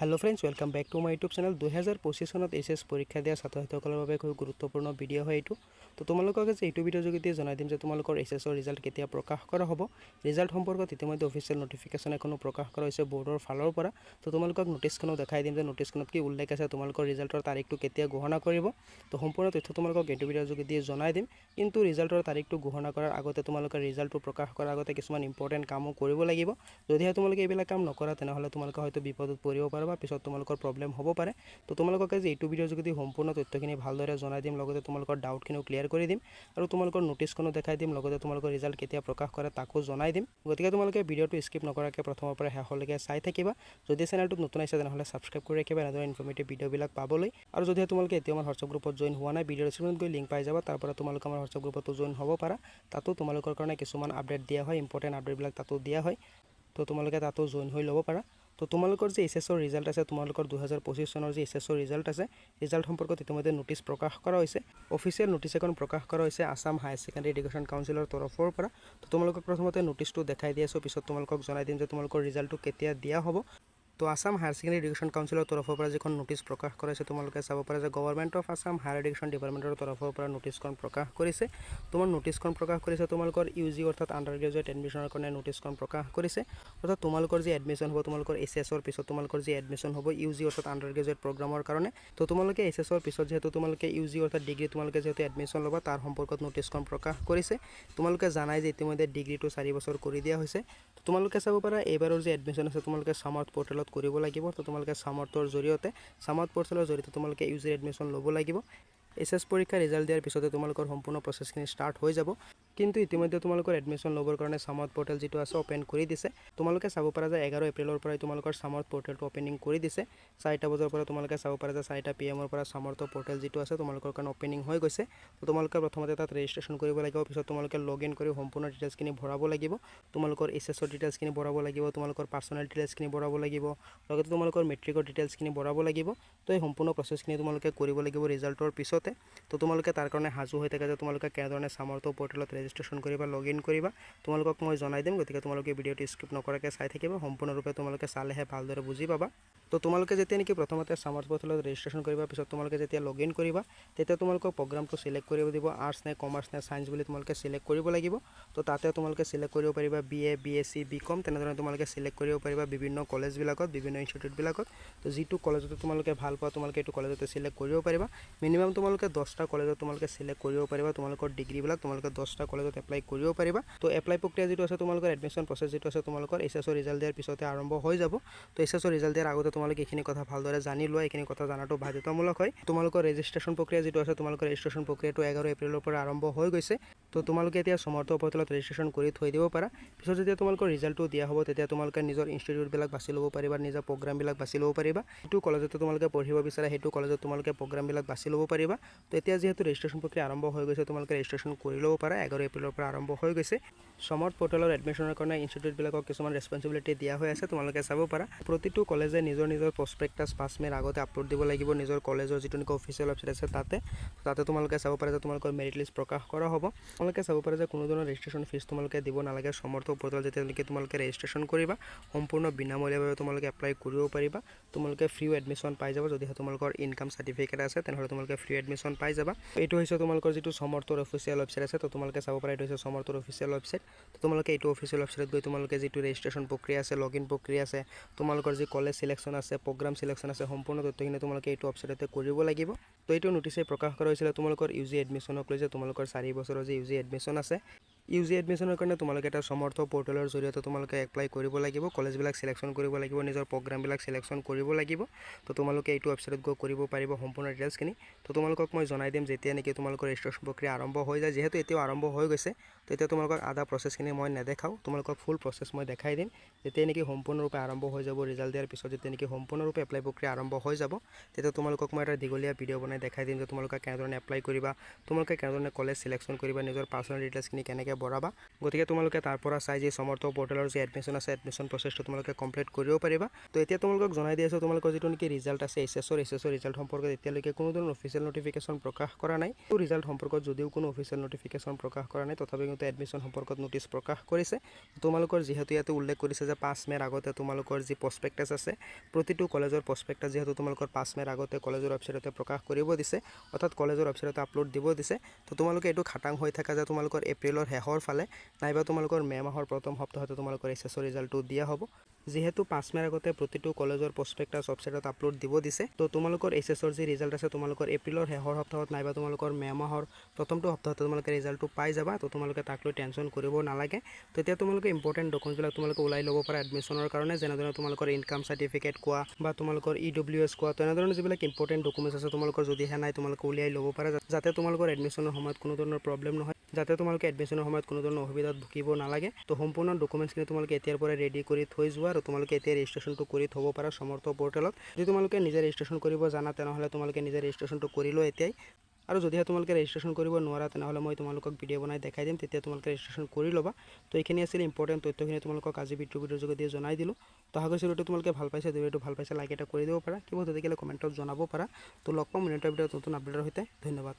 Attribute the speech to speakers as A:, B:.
A: Hello friends welcome back to my YouTube channel 2025 सনত HS परीक्षा दिया ছাত্ৰসকলৰ বাবে খুব গুৰুত্বপূৰ্ণ ভিডিও হয় এটো তো তোমালোকক যে এইটো ভিডিও যোগেদি জনাই দিম যে তোমালোকৰ এচএছৰ ৰিজাল্ট কেতিয়া প্ৰকাশ কৰা হ'ব ৰিজাল্ট সম্পৰ্কত ইতিমধ্যে অফিচিয়েল নোটিফিকেশন এখনো প্ৰকাশ কৰা হৈছে বোৰ্ডৰ ফালৰ পৰা তো তোমালোকক নোটিছখনো দেখাই দিম যে নোটিছখনত কি উল্লেখ আছে তোমালোকৰ ৰিজাল্টৰ তাৰিখটো কেতিয়া ঘোষণা কৰিব তো সম্পূৰ্ণ তথ্য তোমালোকক এইটো ভিডিও যোগেদি জনাই দিম কিন্তু ৰিজাল্টৰ তাৰিখটো ঘোষণা কৰাৰ আগতে তোমালোকৰ ৰিজাল্টটো প্ৰকাশ কৰাৰ আগতে কিছুমান ইম্পৰ্টেন্ট কামো কৰিব লাগিব যদি তোমালোকে এইবিলাক কাম নকৰা তেনেহলে তোমালোকে হয়তো বিপদত পৰিব পাৰবা পিছত তোমালোকৰ প্ৰবলেম হ'ব পাৰে তো তোমালোকক যে এইটো ভিডিও যোগেদি সম্পূৰ্ণ তথ্যখিনি ভালদৰে জনাই দিম লগতে তোমালোকৰ ডাউটখিনি ক্লিয়াৰ কৰি দিম আৰু তোমালোকৰ নোটিছখনো দেখাই দিম লগতে তোমালোকৰ ৰিজাল্ট কেতিয়া প্ৰকাশ কৰে তাকো জনাই দিম গতিকে তোমালোকে ভিডিওটো স্কিপ নকৰাকৈ প্ৰথমৰ পৰা শেষলৈকে চাই থাকিবা যদি চেনেলটো নতুন আছে তেনেহলে সাবস্ক্ৰাইব কৰি ৰাখিবা এনেদৰে ইনফৰমেটিভ ভিডিওবিলাক পাবলৈ আৰু যদি তোমালোকে এতিয়া আমাৰ হোৱাটছআপ গ্ৰুপত জয়েন হোৱা নাই ভিডিও ডিসক্ৰিপচনত গৈ লিংক পাই যাবা তাৰ পৰা তোমালোকে আমাৰ হোৱাটছআপ গ্ৰুপত জয়েন হ'ব পাৰা তাতো তোমালোকৰ কাৰণে কিছুমান আপডেট দিয়া হয় ইম্পৰ্টেন্ট আপডেটবিলাক তাতো দিয়া হয় তো তোমালোকে তাতো জয়েন হৈ ল'ব পাৰা তো তোমালোকৰ যে এসএছৰ ৰিজাল্ট আছে তোমালোকৰ 2025 চনৰ যে এসএছৰ ৰিজাল্ট আছে ৰিজাল্ট সম্পৰ্কত ইতিমধ্যে নোটিছ প্ৰকাশ কৰা হৈছে অফিচিয়েল নোটিছ এখন প্ৰকাশ কৰা হৈছে আসাম হায়াৰ সেকেন্ডাৰী এডুকেশ্যন কাউন্সিলৰ তৰফৰ পৰা তো তোমালোকক প্ৰথমতে নোটিছটো দেখাই দি আছো পিছত তোমালোকক জনাই দিম যে তোমালোকৰ ৰিজাল্টটো কেতিয়া দিয়া হ'ব তো আসাম হায়াৰ সেকেন্ডাৰী এডুকেশ্যন কাউন্সিলৰ তৰফৰ পৰা যিখন নোটিছ প্ৰকাশ কৰিছে তোমালোকে চাব পাৰা যে government of Assam higher education ডিপাৰ্টমেণ্টৰ তৰফৰ পৰা নোটিছখন প্ৰকাশ কৰিছে তোমাৰ নোটিছখন প্ৰকাশ কৰিছে তোমালোকৰ ইউজি অৰ্থাৎ আন্ডাৰ গ্ৰেজুৱেট এডমিশনৰ কাৰণে নোটিছখন প্ৰকাশ কৰিছে অৰ্থাৎ তোমালোকৰ যে এডমিশন হ'ব তোমালোকৰ এছএছৰ পিছত তোমালোকৰ যে এডমিশন হ'ব ইউজি অৰ্থাৎ আন্ডাৰ গ্ৰেজুৱেট প্ৰগ্ৰামৰ কাৰণে তো তোমালোকে এছএছৰ পিছত যেহেতু তোমালোকে ইউজি অৰ্থাৎ ডিগ্ৰী তোমালোকে যেহেতু এডমিশন ল'বা তাৰ সম্পৰ্কত নোটিছখন প্ৰকাশ কৰিছে তোমালোকে জানাই যে ইতিমধ্যে ডিগ্ৰীটো 4 বছৰ কৰি দিয়া হৈছে তোমালোকে চাব পাৰা এবাৰৰ যে এডমিশন আছে তোমালোকে সামাৰ্থ পোৰ্টেলত কৰিব লাগিব তো তোমালোকে সামাৰ্থৰ জৰিয়তে সামাৰ্থ পোৰ্টেলৰ জৰিয়তে তোমালোকে ইউজি এডমিশন ল'ব লাগিব এছএছ পৰীক্ষা ৰিজাল্ট দিয়াৰ পিছতে তোমালোকৰ সম্পূৰ্ণ প্ৰসেছখিনি ষ্টাৰ্ট হৈ যাব কিন্তু ইতিমধ্যে তোমালোকৰ এডমিশন ল'বৰ কাৰণে সামাৰ্থ পোৰ্টেল যেটো আছে ওপেন কৰি দিছে তোমালোকে চাব পাৰা যে 11 এপ্ৰিলৰ পৰা তোমালোকৰ সামাৰ্থ পোৰ্টেলটো ওপেনিং কৰি দিছে 4টা বজাৰ পৰা তোমালোকে চাব পাৰা যে 4টা PM ৰ পৰা সামাৰ্থ পোৰ্টেল যেটো আছে তোমালোকৰ কাৰণে ওপেনিং হৈ গৈছে তো তোমালোকে প্ৰথমতে তাত ৰেজিষ্ট্ৰেচন কৰিব লাগিব পিছত তোমালোকে লগইন কৰি সম্পূৰ্ণ ডিটেইলছখিনি ভৰাব লাগিব তোমালোকৰ এছএছৰ ডিটেইলছখিনি ভৰাব লাগিব তোমালোকৰ পাৰ্সোনাল ডিটেইলছখিনি ভৰাব লাগিব লগতে তোমালোকৰ মেট্ৰিকৰ ডিটেইলছখিনি ভৰাব লাগিব তো এই সম্পূৰ্ণ প্ৰসেছখিনি তোমালোকে কৰিব লাগিব ৰিজাল্টৰ পিছতে তো তোমালোকে তাৰ কাৰণে হাজু হৈ থাকে যে তোমালোকে কেনেধৰণে সামাৰ্থ পোৰ্টেলত ৰেজিষ্ট্ৰেচন কৰিবা লগইন কৰিবা তোমালোকক মই জনাই দিম গতিকে তোমালোকে ভিডিওটো স্কিপ নকৰাকৈ চাই থাকিবা সম্পূৰ্ণৰূপে তোমালোকে চালেহে ভালদৰে বুজি পাবা তো তোমালোকে যেতিয়া নেকি প্ৰথমতে সামাৰ্থ পোৰ্টেলত ৰেজিষ্ট্ৰেচন কৰিবা পিছত তোমালোকে যেতিয়া লগইন কৰিবা তেতিয়া তোমালোকক প্ৰগ্ৰামটো সিলেক্ট কৰিব দিব আৰ্টছ নে কমাৰ্চ নে সায়েন্স বুলি তোমালোকে সিলেক্ট কৰিব লাগিব তো তাতে তোমালোকে সিলেক্ট কৰিব পাৰিবা বিএ বিএসসি বিকম তেনেধৰণে তোমালোকে সিলেক্ট কৰিব পাৰিবা বিভিন্ন কলেজবিলাকত বিভিন্ন ইনষ্টিটিউটবিলাকত তো যিটো কলেজত তোমালোকে ভাল পোৱা তোমালোকে এইটো কলেজতে সিলেক্ট কৰিব পাৰিবা মিনিমাম তোমালোকে 10টা কলেজত তোমালোকে সিলেক্ট কৰিব পাৰিবা তোমালোকৰ ডিগ্ৰীবিলাক তোমালোকে 10টা কলেজত এপ্লাই কৰিব পাৰিবা তো এপ্লাই প্ৰক্ৰিয়া যেটো আছে তোমালোকৰ এডমিশন প্ৰসেছ যেটো আছে তোমালোকৰ এছএছৰ ৰিজাল্ট দিয়াৰ পিছতে আৰম্ভ হৈ যাব তো এছএছৰ ৰিজাল্ট দিয়াৰ আগতে তোমালোকে এইখিনি কথা ভালদৰে জানি লোৱা এইখিনি কথা জানাটো বাধ্যতামূলক হয় তোমালোকৰ ৰেজিষ্ট্ৰেচন প্ৰক্ৰিয়া যেটো আছে তোমালোকৰ ৰেজিষ্ট্ৰেচন প্ৰক্ৰিয়াটো 11 এপ্ৰিলৰ পৰা আৰম্ভ হৈ গৈছে তো তোমালোকে এতিয়া সামাৰ্থ পোৰ্টেলত ৰেজিষ্ট্ৰেচন কৰি থৈ দিব পাৰা পিছত যেতিয়া তোমালোকৰ ৰিজাল্টটো দিয়া হ'ব তেতিয়া তোমালোকে নিজৰ ইনষ্টিটিউটবিলাক বাছি ল'ব পাৰিবা নিজৰ প্ৰগ্ৰামবিলাক বাছি ল'ব পাৰিবা এইটো কলেজত তোমালোকে পঢ়িব বিচাৰা হেতু কলেজত তোমালোকে প্ৰগ্ৰামবিলাক বাছি ল'ব পাৰিবা তো এতিয়া যেহেতু ৰেজিষ্ট্ৰেচন প্ৰক্ৰিয়া আৰম্ভ হৈ গৈছে তোমালোকে ৰেজিষ্ট্ৰেচন কৰি ল'ব পাৰা 11 এপ্ৰিলৰ পৰা আৰম্ভ হৈ গৈছে সামাৰ্থ পোৰ্টেলৰ এডমিশনৰ কাৰণে ইনষ্টিটিউটবিলাকক কিছুমান ৰেসপন্সিবিলিটি দিয়া হৈ আছে তোমালোকে চাব পাৰা প্ৰতিটো কলেজে নিজৰ প্ৰসপেক্টাছ 5 মেৰ আগতে আপলোড দিব লাগিব নিজৰ কলেজৰ যেটো নেকি অফিচিয়েল ৱেবছাইট আছে তাতে তোমালোকে চাব পাৰা যে তোমালোকৰ মেৰিট লিষ্ট প্ৰকাশ কৰা হ'ব তোমালোকে চাব পাৰা যে কোনো ধৰণৰ ৰেজিষ্ট্ৰেচন ফিজ তোমালোকে দিব নালাগে সামাৰ্থ পোৰ্টেল যেতিয়া নেকি তোমালোকে ৰেজিষ্ট্ৰেচন কৰিবা সম্পূৰ্ণ বিনামূলীয়াভাৱে তোমালোকে এপ্লাই কৰিব পাৰিবা তোমালোকে ফ্ৰী এডমিশন পাই যাবা যদি তোমালোকৰ ইনকাম সাৰ্টিফিকেট আছে তেনেহলে তোমালোকে ফ্ৰী এডমিশন পাই যাবা এইটো হৈছে তোমালোকৰ যেটো সামাৰ্থৰ অফিচিয়েল ৱেবছাইট আছে তো তোমালোকে চাব পাৰা এইটো হৈছে সামাৰ্থৰ অফিচিয়েল ৱেবছাইট তো তোমালোকে এইটো অফিচিয়েল ৱেবছাইটত গৈ তোমালোকে যেটো ৰেজিষ্ট্ৰেচন প্ৰক্ৰিয়া আছে লগইন প্ৰক্ৰিয়া আছে তোমালোকৰ যে কলেজ সিলেকশন আছে প্ৰগ্ৰাম সিলেকশন আছে সম্পূৰ্ণ তথ্যখিনি তোমালোকে এইটো ৱেবছাইটতে কৰিব লাগিব তো এইটো নোটিছে প্ৰকাশ কৰা হৈছিল তোমালোকৰ ইউজি এডমিশনক লৈ যে তোমালোকৰ 4 বছৰৰ যে ইউজি এডমিশন আছে ইউজি এডমিশনৰ কাৰণে তোমালোকে এটা সামাৰ্থ পোৰ্টেলৰ জৰিয়তে তোমালোকে এপ্লাই কৰিব লাগিব কলেজবিলাক সিলেকশন কৰিব লাগিব নিজৰ প্ৰগ্ৰামবিলাক সিলেকশন কৰিব লাগিব তো তোমালোকে এইটো ৱেবছাইটত গৈ কৰিব পাৰিবা সম্পূৰ্ণ ডিটেইলছখিনি তো তোমালোকক মই জনাই দিম যেতিয়া নেকি তোমালোকৰ ৰেজিষ্ট্ৰেচন প্ৰক্ৰিয়া আৰম্ভ হৈ যায় যেহেতু এতিয়াও আৰম্ভ হৈ গৈছে তেতিয়া তোমালোকক আধা প্ৰসেছখিনি মই নেদেখাও তোমালোকক ফুল প্ৰসেছ মই দেখাই দিম যেতিয়া নেকি সম্পূৰ্ণৰূপে আৰম্ভ হৈ যাব ৰিজাল্ট দিয়াৰ পিছত যেতিয়া নেকি সম্পূৰ্ণৰূপে এপ্লাই প্ৰক্ৰিয়া আৰম্ভ হৈ যাব তেতিয়া তোমালোকক মই এটা দীঘলীয়া ভিডিও বনাই দেখাই দিম যে তোমালোকে কেনেধৰণে এপ্লাই কৰিবা তোমালোকে কেনেধৰণে কলেজ সিলেকশন কৰিবা নিজৰ পাৰ্সোনাল ডিটেইলছখিনি কেনেকৈ ভৰাবা গতিকে তোমালোকে তাৰ পৰা চাই যে সামাৰ্থ পোৰ্টেলৰ যে এডমিশন আছে এডমিশন প্ৰসেছটো তোমালোকে কমপ্লিট কৰিব পাৰিবা তো এতিয়া তোমালোকক জনাই দি আছো তোমালোকৰ যেটো নেকি ৰিজাল্ট আছে এছএছৰ ৰিজাল্ট সম্পৰ্কত এতিয়ালৈকে কোনো ধৰণৰ অফিচিয়েল নোটিফিকেশন প্ৰকাশ কৰা নাই তো ৰিজাল্ট সম্পৰ্কত যদিও কোনো অফিচিয়েল নোটিফিকেশন প্ৰকাশ কৰা নাই তথাপি কিন্তু এডমিশন সম্পৰ্কত নোটিছ প্ৰকাশ কৰিছে তোমালোকৰ যেহেতু ইয়াতে উল্লেখ কৰিছে যে যে 5 মেৰ আগতে তোমালোকৰ যি প্ৰস্পেক্টাছ আছে প্ৰতিটো কলেজৰ প্ৰস্পেক্টাছ যেহেতু তোমালোকৰ 5 মেৰ আগতে কলেজৰ ৱেবছাইটতে প্ৰকাশ কৰিব দিছে অৰ্থাৎ কলেজৰ ৱেবছাইটতে আপলোড দিব দিছে তো তোমালোকে এটো খাটাং হৈ থাকা যে তোমালোকৰ এপ্ৰিলৰ শেষৰ ফালে নাইবা তোমালোকৰ মে মাহৰ প্ৰথম সপ্তাহতে তোমালোকৰ এছএছৰ ৰিজাল্টটো দিয়া হ'ব যেহেতু 5 মেৰ আগতে প্ৰতিটো কলেজৰ প্ৰস্পেক্টাছ ৱেবছাইটত আপলোড দিব দিছে তো তোমালোকৰ এছএছৰ যি ৰিজাল্ট আছে তোমালোকৰ এপ্ৰিলৰ শেষৰ সপ্তাহত নাইবা তোমালোকৰ মে মাহৰ প্ৰথমটো সপ্তাহতে তোমালোকে ৰিজাল্টটো পাই যাবা তো তোমালোকে তাক লৈ টেনচন কৰিব নালাগে তো এতিয়া তোমালোকে ইম্পৰ্টেণ্ট ডকুমেণ্টবিলাক তোমালোকে ওলাই ল'ব পাৰা এডমিশ্যনৰ কাৰণে যেনেদৰে তোমালোকৰ ইনকাম চাৰ্টিফিকেট কোৱা বা তোমালোকৰ EWS কোৱা তেনেধৰণৰ যিবিলাক ইম্পৰ্টেণ্ট ডকুমেণ্টছ আছে তোমালোকৰ যদিহে নাই তোমালোকে উলিয়াই ল'ব পাৰা যাতে তোমালোকৰ এডমিশ্যনৰ সময়ত কোনো ধৰণৰ প্ৰব্লেম নহয় যাতে তোমালোকে এডমিশ্যনৰ সময়ত কোনো ধৰণৰ অসুবিধাত ভুগিব নালাগে তো সম্পূৰ্ণ ডকুমেণ্টছখিনি তোমালোকে এতিয়াৰ পৰা ৰেডি কৰি থৈ যোৱা আৰু তোমালোকে এতিয়া ৰেজিষ্ট্ৰেশ্যনটো কৰি থ'ব পাৰা সমৰ্থ পৰ্টেলত যদি তোমালোকে নিজে ৰেজিষ্ট্ৰেশ্যন কৰিব জানা তেনেহ'লে তোমালোকে নিজে ৰেজিষ্ট্ৰেশ্যনটো কৰি লোৱা এতিয়াই আৰু যদিহে তোমালোকে ৰেজিষ্ট্ৰেশ্যন কৰিব নোৱাৰা তেনেহ'লে মই তোমালোকক ভিডিঅ' বনাই দেখাই দিম তেতিয়া তোমালোকে ৰেজিষ্ট্ৰেশ্যন কৰি ল'বা তো এইখিনি আছিল ইম্পৰ্টেণ্ট তথ্যখিনি তোমালোকক আজি ভিডিঅ'ৰ যোগেদি জনাই দিলোঁ তো আশা কৰিছোঁ ভিডিঅ'টো তোমালোকে ভাল পাইছে ভিডিঅ'টো ভাল পাইছে লাইক এটা কৰি দিব পাৰা কিবা তেতিয়াহ'লে কমেণ্টত জনাব পাৰা তো লগ পাম নেক্সট ভিডিঅ'ত নতুন আপডেটৰ সৈতে ধন্যবাদ।